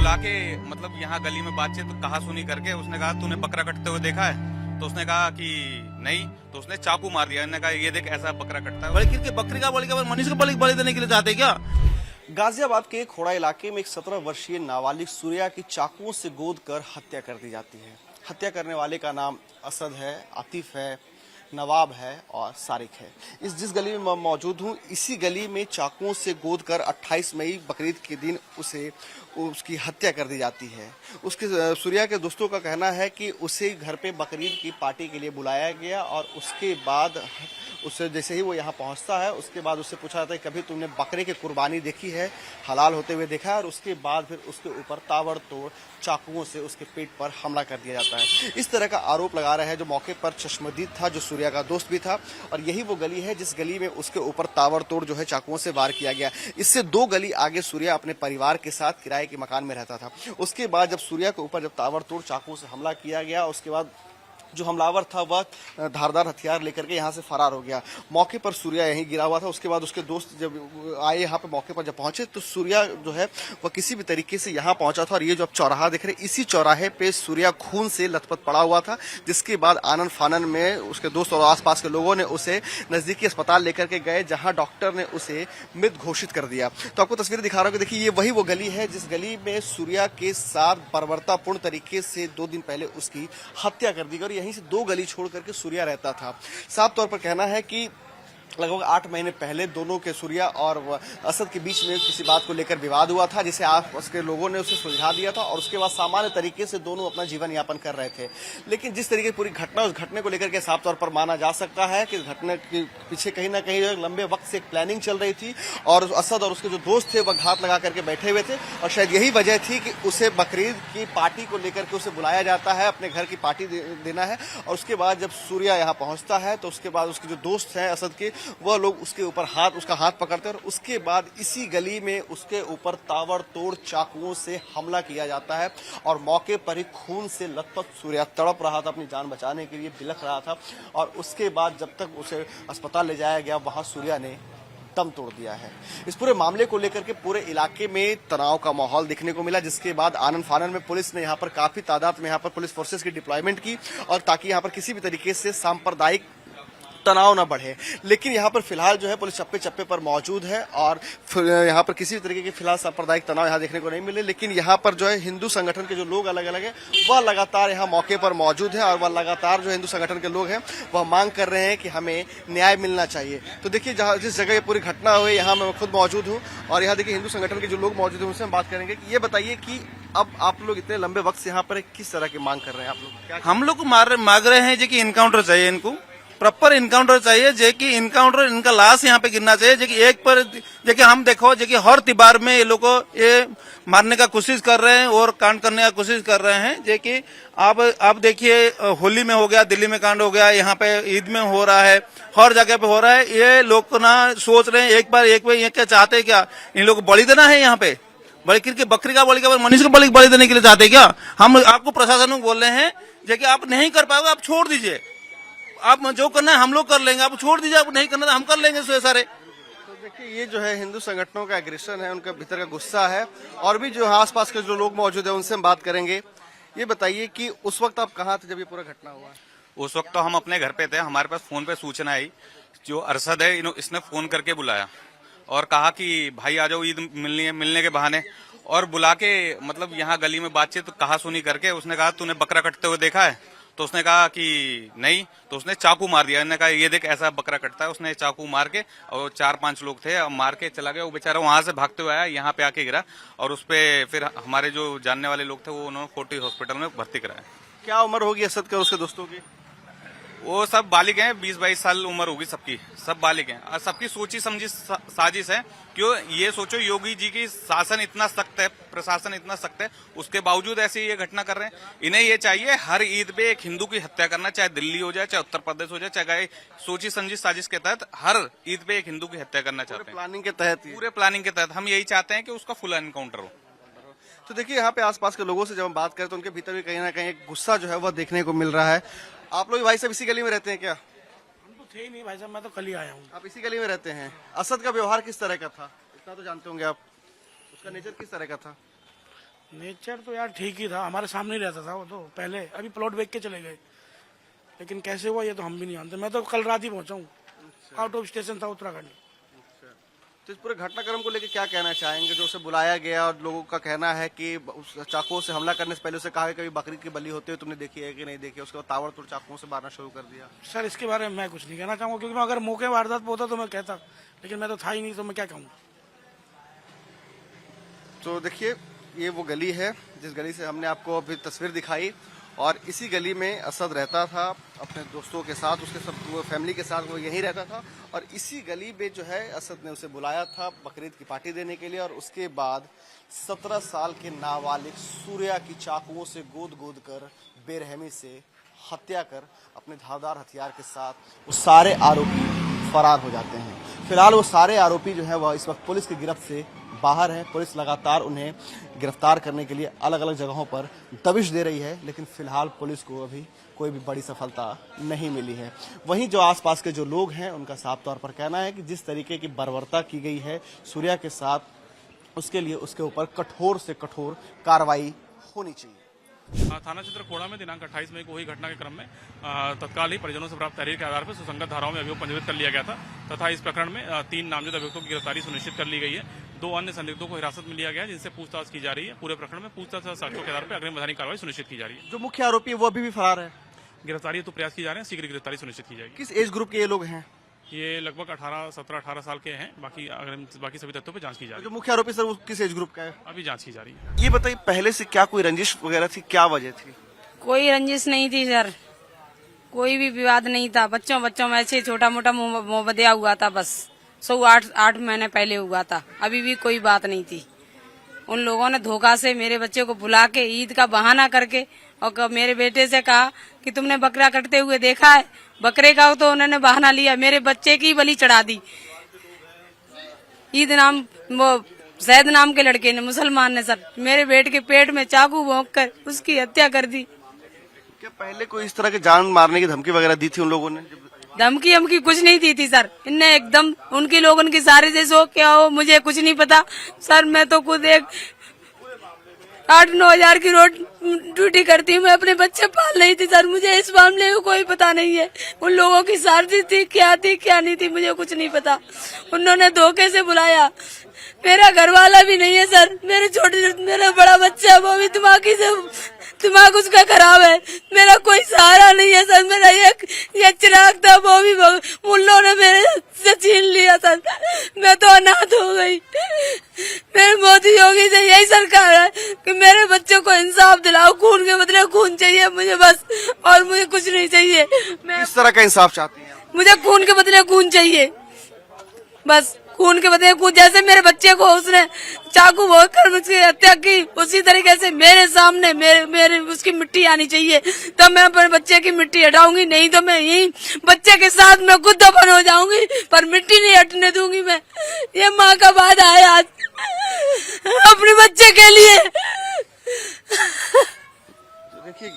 बुला के मतलब यहाँ गली में बातचीत कहा सुनी करके उसने कहा तूने बकरा कटते हुए देखा है? तो उसने कहा कि नहीं। तो उसने चाकू मार दिया। उसने कहा ये देख ऐसा बकरा कटता है। बड़ी करके बकरी का बलि का मनुष्य को बलि देने के लिए चाहते क्या? गाजियाबाद के खोड़ा इलाके में एक 17 वर्षीय नाबालिग सूर्या की चाकुओं से गोद कर हत्या कर दी जाती है। हत्या करने वाले का नाम असद है, आतिफ है, नवाब है और सारिक है। जिस गली में मैं मौजूद हूँ, इसी गली में चाकुओं से गोद कर 28 मई बकरीद के दिन उसकी हत्या कर दी जाती है। उसके सूर्या के दोस्तों का कहना है कि उसे घर पे बकरीद की पार्टी के लिए बुलाया गया और उसके बाद उससे जैसे ही वो यहाँ पहुँचता है उसके बाद उससे पूछा जाता है कभी तुमने बकरे की कुर्बानी देखी है, हलाल होते हुए देखा है? और उसके बाद फिर उसके ऊपर ताबड़तोड़ चाकुओं से उसके पेट पर हमला कर दिया जाता है। इस तरह का आरोप लगा रहे हैं जो मौके पर चश्मदीद था, जो सूर्या का दोस्त भी था। और यही वो गली है जिस गली में उसके ऊपर ताबड़तोड़ जो है चाकुओं से वार किया गया। इससे 2 गली आगे सूर्या अपने परिवार के साथ किराए के मकान में रहता था। उसके बाद जब सूर्या के ऊपर जब ताबड़तोड़ चाकुओं से हमला किया गया, उसके बाद जो हमलावर था वह धारदार हथियार लेकर के यहाँ से फरार हो गया। मौके पर सूर्या यहीं गिरा हुआ था। उसके बाद उसके दोस्त जब आए यहाँ पे मौके पर जब पहुंचे तो सूर्या जो है वह किसी भी तरीके से यहाँ पहुंचा था। और ये जो आप चौराहा देख रहे हैं, इसी चौराहे पे सूर्या खून से लथपथ पड़ा हुआ था, जिसके बाद आनन फानन में उसके दोस्त और आसपास के लोगों ने उसे नजदीकी अस्पताल लेकर के गए, जहाँ डॉक्टर ने उसे मृत घोषित कर दिया। तो आपको तस्वीर दिखा रहा हूँ कि देखिए ये वही वो गली है जिस गली में सूर्या के साथ बर्बरतापूर्ण तरीके से 2 दिन पहले उसकी हत्या कर दी गई। यहीं से 2 गली छोड़ करके सूर्या रहता था। साफ तौर पर कहना है कि लगभग 8 महीने पहले दोनों के सूर्या और असद के बीच में किसी बात को लेकर विवाद हुआ था, जिसे आसपास के लोगों ने उसे सुलझा दिया था और उसके बाद सामान्य तरीके से दोनों अपना जीवन यापन कर रहे थे। लेकिन जिस तरीके की पूरी घटना, उस घटने को लेकर के साफ तौर पर माना जा सकता है कि घटना के पीछे कहीं ना कहीं लंबे वक्त से एक प्लानिंग चल रही थी और असद और उसके जो दोस्त थे वह घात लगा करके बैठे हुए थे। और शायद यही वजह थी कि उसे बकरीद की पार्टी को लेकर के उसे बुलाया जाता है, अपने घर की पार्टी देना है। और उसके बाद जब सूर्या यहाँ पहुंचता है तो उसके बाद उसके जो दोस्त हैं असद के, वह लोग उसके ऊपर उसका हाथ पकड़ते हैं और उसके बाद इसी गली में उसके ऊपर ताबड़तोड़ चाकुओं से हमला किया जाता है। और मौके पर ही खून से लथपथ सूर्या तड़प रहा था, अपनी जान बचाने के लिए बिलख रहा था। और उसके बाद जब तक उसे अस्पताल ले जाया गया, वहां सूर्या ने दम तोड़ दिया है। इस पूरे मामले को लेकर के पूरे इलाके में तनाव का माहौल देखने को मिला, जिसके बाद आनन फानन में पुलिस ने यहाँ पर काफी तादाद में यहाँ पर पुलिस फोर्सेस की डिप्लॉयमेंट की और ताकि यहाँ पर किसी भी तरीके से सांप्रदायिक तनाव ना बढ़े। लेकिन यहाँ पर फिलहाल जो है पुलिस चप्पे चप्पे पर मौजूद है और यहाँ पर किसी भी तरीके के फिलहाल सांप्रदायिक तनाव यहाँ देखने को नहीं मिले। लेकिन यहाँ पर जो है हिंदू संगठन के जो लोग अलग अलग हैं वह लगातार यहाँ मौके पर मौजूद है और वह लगातार जो हिंदू संगठन के लोग हैं वह मांग कर रहे हैं कि हमें न्याय मिलना चाहिए। तो देखिए जिस जगह ये पूरी घटना हुई यहाँ मैं खुद मौजूद हूँ और यहाँ देखिए हिंदू संगठन के जो लोग मौजूद हैं उनसे हम बात करेंगे कि ये बताइए कि अब आप लोग इतने लंबे वक्त से यहाँ पर किस तरह की मांग कर रहे हैं? आप लोग हम लोग मांग रहे हैं कि इनकाउंटर चाहिए, इनको प्रॉपर इनकाउंटर चाहिए, जे कि इनकाउंटर इनका लाश यहाँ पे गिरना चाहिए। जे कि एक पर जे कि हम देखो जे कि हर त्योहार में ये लोग को ये मारने का कोशिश कर रहे हैं और कांड करने का कोशिश कर रहे हैं। जे कि आप देखिए होली में हो गया, दिल्ली में कांड हो गया, यहाँ पे ईद में हो रहा है, हर जगह पे हो रहा है। ये लोग ना सोच रहे हैं एक बार ये क्या चाहते हैं, क्या इन लोग को बलि देना है? यहाँ पे बलि करके बकरी का बलि का मनुष्य को बलि देने के लिए चाहते हैं क्या? हम आपको प्रशासन को बोल रहे हैं जे कि आप नहीं कर पाओगे, आप छोड़ दीजिए, आप जो करना है हम लोग कर लेंगे, आप छोड़ दीजिए, आप नहीं करना तो हम कर लेंगे सारे। तो देखिए ये जो है हिंदू संगठनों का एग्रेशन है, उनका भीतर का गुस्सा है। और भी जो आसपास के जो लोग मौजूद है उनसे हम बात करेंगे। ये बताइए कि उस वक्त आप कहाँ थे जब ये पूरा घटना हुआ? उस वक्त तो हम अपने घर पे थे। हमारे पास फोन पे सूचना आई, जो अरशद है इसने फोन करके बुलाया और कहा कि भाई आ जाओ ईद मिलने के बहाने। और बुला के मतलब यहाँ गली में बातचीत कहा सुनी करके उसने कहा तूने बकरा कटते हुए देखा है? तो उसने कहा कि नहीं। तो उसने चाकू मार दिया। उसने कहा ये देख ऐसा बकरा कटता है। उसने चाकू मार के, और 4-5 लोग थे, और मार के चला गया। वो बेचारा वहां से भागते हुए आया, यहाँ पे आके गिरा और उस पे फिर हमारे जो जानने वाले लोग थे वो उन्होंने फोर्टिस हॉस्पिटल में भर्ती कराया। क्या उम्र होगी असद के और उसके दोस्तों की? वो सब बालिग हैं, 20-22 साल उम्र होगी सबकी, सब बालिग हैं। और सबकी सोची समझी साजिश है। क्यों ये सोचो, योगी जी की शासन इतना सख्त है, प्रशासन इतना सख्त है, उसके बावजूद ऐसी ये घटना कर रहे हैं। इन्हें ये चाहिए हर ईद पे एक हिंदू की हत्या करना, चाहे दिल्ली हो जाए, चाहे उत्तर प्रदेश हो जाए, चाहे सोची समझी साजिश के तहत हर ईद पे एक हिंदू की हत्या करना चाहते हैं। प्लानिंग के तहत, पूरे प्लानिंग के तहत हम यही चाहते हैं कि उसका फुल एनकाउंटर हो। तो देखिए यहाँ पे आसपास के लोगों से जब हम बात करें तो उनके भीतर भी कहीं ना कहीं एक गुस्सा जो है वह देखने को मिल रहा है। आप लोग भाई साहब इसी गली में रहते हैं क्या? हम तो थे ही नहीं भाई साहब, मैं तो कल ही आया हूँ। आप इसी गली में रहते हैं। असद का व्यवहार किस तरह का था, इतना तो जानते होंगे आप, उसका नेचर किस तरह का था? नेचर तो यार ठीक ही था, हमारे सामने ही रहता था वो तो पहले, अभी प्लॉट बेच के चले गए, लेकिन कैसे हुआ ये तो हम भी नहीं जानते। मैं तो कल रात ही पहुंचा हूँ, आउट ऑफ स्टेशन था उत्तराखंड। तो इस पूरे घटनाक्रम को लेकर क्या कहना चाहेंगे? जो उसे बुलाया गया और लोगों का कहना है कि उस चाकुओं से हमला करने से पहले उसे कहा कि कभी बकरी की बलि होते हुए तुमने देखी है कि नहीं देखी, उसके बाद ताबड़तोड़ चाकुओं से मारना शुरू कर दिया। सर इसके बारे में मैं कुछ नहीं कहना चाहूँगा, क्योंकि मैं अगर मौके वारदात पे होता तो मैं कहता, लेकिन मैं तो था ही नहीं, तो मैं क्या कहूँ। तो देखिए, ये वो गली है जिस गली से हमने आपको अभी तस्वीर दिखाई, और इसी गली में असद रहता था अपने दोस्तों के साथ, उसके सब वो फैमिली के साथ वो यहीं रहता था। और इसी गली में जो है असद ने उसे बुलाया था बकरीद की पार्टी देने के लिए, और उसके बाद 17 साल के नाबालिग सूर्या की चाकुओं से गोद गोद कर बेरहमी से हत्या कर अपने धारदार हथियार के साथ वो सारे आरोपी फरार हो जाते हैं। फिलहाल वो सारे आरोपी जो है वह इस वक्त पुलिस की गिरफ्त से बाहर है। पुलिस लगातार उन्हें गिरफ्तार करने के लिए अलग अलग जगहों पर दबिश दे रही है, लेकिन फिलहाल पुलिस को अभी कोई भी बड़ी सफलता नहीं मिली है। वहीं जो आसपास के जो लोग हैं उनका साफ तौर पर कहना है कि जिस तरीके की बर्बरता की गई है सूर्या के साथ, उसके लिए उसके ऊपर कठोर से कठोर कार्रवाई होनी चाहिए। थाना क्षेत्र खोड़ा में दिनांक 28 मई को हुई घटना के क्रम में तत्काल ही परिजनों से प्राप्त तहरीर के आधार पर सुसंगत धाराओं में अभियोग पंजीकृत कर लिया गया था तथा इस प्रकरण में 3 नामजद अभियुक्तों की गिरफ्तारी सुनिश्चित कर ली गई है। 2 अन्य संदिग्धों को हिरासत में लिया गया है, जिनसे पूछताछ की जा रही है। पूरे प्रकरण में पूछताछ और साक्ष्यों के आधार पर अग्रिम वैधानिक कार्रवाई सुनिश्चित की जा रही है। जो मुख्य आरोपी है वो अभी भी फरार है। गिरफ्तारी तो प्रयास किए जा रहे हैं, शीघ्र गिरफ्तारी सुनिश्चित की जाएगी। किस एज ग्रुप के ये लोग हैं? ये लगभग 17-18 साल के हैं। बाकी सभी तथ्यों पर जांच की जा रही जो मुख्य आरोपी सर वो किस एज ग्रुप का है? है, अभी जांच की जा रही है। ये बताइए, पहले से क्या कोई रंजिश वगैरह थी, क्या वजह थी? कोई रंजिश नहीं थी सर, कोई भी विवाद नहीं था। बच्चों में ऐसे छोटा मोटा मोहब्बतिया हुआ था, बस 8 महीने पहले हुआ था, अभी भी कोई बात नहीं थी। उन लोगों ने धोखा से मेरे बच्चे को बुला के ईद का बहाना करके और मेरे बेटे से कहा कि तुमने बकरा कटते हुए देखा है, बकरे का तो उन्होंने बहाना लिया, मेरे बच्चे की बलि चढ़ा दी। ईद नाम वो जैद नाम के लड़के ने, मुसलमान ने सर, मेरे बेटे के पेट में चाकू भोंक कर उसकी हत्या कर दी। क्या पहले कोई इस तरह की जान मारने की धमकी वगैरह दी थी उन लोगों ने? धमकी कुछ नहीं दी थी सर, इनने एकदम उनकी लोगों की सारी जैसे क्या हो मुझे कुछ नहीं पता सर। मैं तो खुद एक 8-9 हजार की रोड ड्यूटी करती हूँ, मैं अपने बच्चे पाल रही थी सर, मुझे इस मामले में कोई पता नहीं है। उन लोगों की सारजी थी क्या नहीं थी मुझे कुछ नहीं पता। उन्होंने धोखे से बुलाया। मेरा घर वाला भी नहीं है सर, मेरा बड़ा बच्चा है, वो भी दिमाग उसका खराब है। मेरा कोई सहारा नहीं है सर, मेरा ये चिराग था वो भी मुल्लों ने मेरे से छीन लिया सर, मैं तो अनाथ हो गई। मेरे मोदी योगी से यही सरकार है कि मेरे बच्चों को इंसाफ दिलाओ, खून के बदले खून चाहिए मुझे बस, और मुझे कुछ नहीं चाहिए। मैं किस तरह का इंसाफ चाहती हैं? मुझे खून के बदले खून चाहिए, बस खून के बदले खून। जैसे मेरे बच्चे को उसने चाकू भोंककर उसकी हत्या की, उसी तरीके से मेरे सामने मेरे उसकी मिट्टी आनी चाहिए, तब मैं अपने बच्चे की मिट्टी हटाऊंगी, नहीं तो मैं यही बच्चे के साथ मैं खुद दफन हो जाऊंगी, पर मिट्टी नहीं हटने दूंगी मैं। ये माँ का वादा है आज अपने बच्चे के लिए। देखिए